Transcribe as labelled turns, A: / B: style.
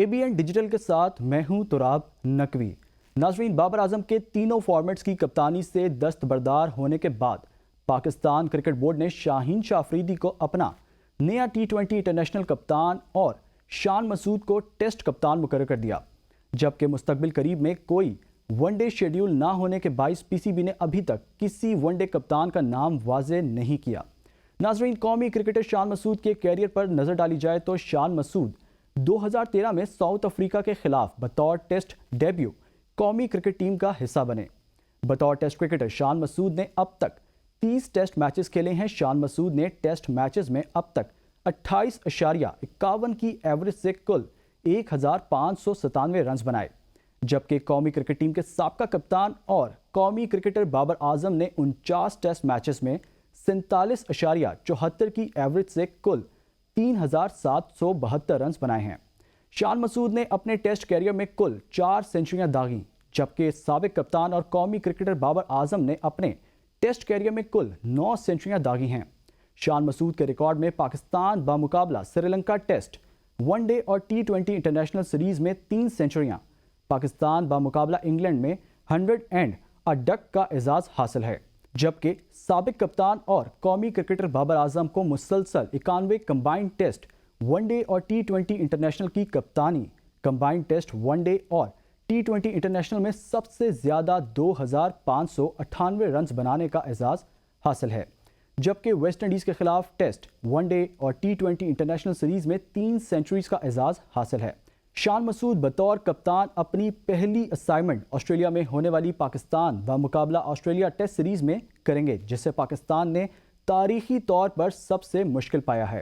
A: ABN digital کے ساتھ میں ہوں تراب نقوی۔ ناظرین، بابر اعظم کے تینوں فارمیٹس کی کپتانی سے دستبردار ہونے کے بعد پاکستان کرکٹ بورڈ نے شاہین شاہ افریدی کو اپنا نیا T20 انٹرنیشنل کپتان اور شان مسعود کو ٹیسٹ کپتان مقرر کر دیا، جبکہ مستقبل قریب میں کوئی ون ڈے شیڈیول نہ ہونے کے باعث PCB نے ابھی تک کسی ون ڈے کپتان کا نام واضح نہیں کیا۔ ناظرین، قومی کرکٹر شان مسعود کے کیریئر پر نظر ڈالی جائے تو شان مسعود 2013 میں ساؤتھ افریقہ کے خلاف بطور ٹیسٹ ڈیبیو قومی کرکٹ ٹیم کا حصہ بنے۔ بطور ٹیسٹ کرکٹر شان مسعود نے اب تک 30 ٹیسٹ میچز کھیلے ہیں۔ شان مسعود نے ٹیسٹ میچز میں اب تک 28.51 کی ایوریج سے کل 1597 رنز بنائے، جبکہ قومی کرکٹ ٹیم کے سابقہ کپتان اور قومی کرکٹر بابر اعظم نے 49 ٹیسٹ میچز میں 47.74 کی ایوریج سے کل 3772 رنز بنائے ہیں۔ شان مسعود نے اپنے ٹیسٹ کیریئر میں کل 4 سینچریاں داغیں، جبکہ سابق کپتان اور قومی کرکٹر بابر اعظم نے اپنے ٹیسٹ کیریئر میں کل 9 سینچریاں داغی ہیں۔ شان مسعود کے ریکارڈ میں Pakistan بمقابلہ Sri Lanka test, one day اور T20 انٹرنیشنل سیریز میں 3 سینچریاں، پاکستان بمقابلہ انگلینڈ میں 100 اینڈ اے ڈک کا اعزاز حاصل ہے، جبکہ سابق کپتان اور قومی کرکٹر بابر اعظم کو مسلسل 91 کمبائنڈ ٹیسٹ، ون ڈے اور T20 انٹرنیشنل کی کپتانی، کمبائنڈ ٹیسٹ، ون ڈے اور T20 انٹرنیشنل میں سب سے زیادہ 2598 رنز بنانے کا اعزاز حاصل ہے، جبکہ ویسٹ انڈیز کے خلاف ٹیسٹ، ون ڈے اور T20 انٹرنیشنل سیریز میں 3 سینچریز کا اعزاز حاصل ہے۔ شان مسعود بطور کپتان اپنی پہلی اسائنمنٹ آسٹریلیا میں ہونے والی پاکستان بمقابلہ آسٹریلیا ٹیسٹ سیریز میں کریں گے، جسے پاکستان نے تاریخی طور پر سب سے مشکل پایا ہے۔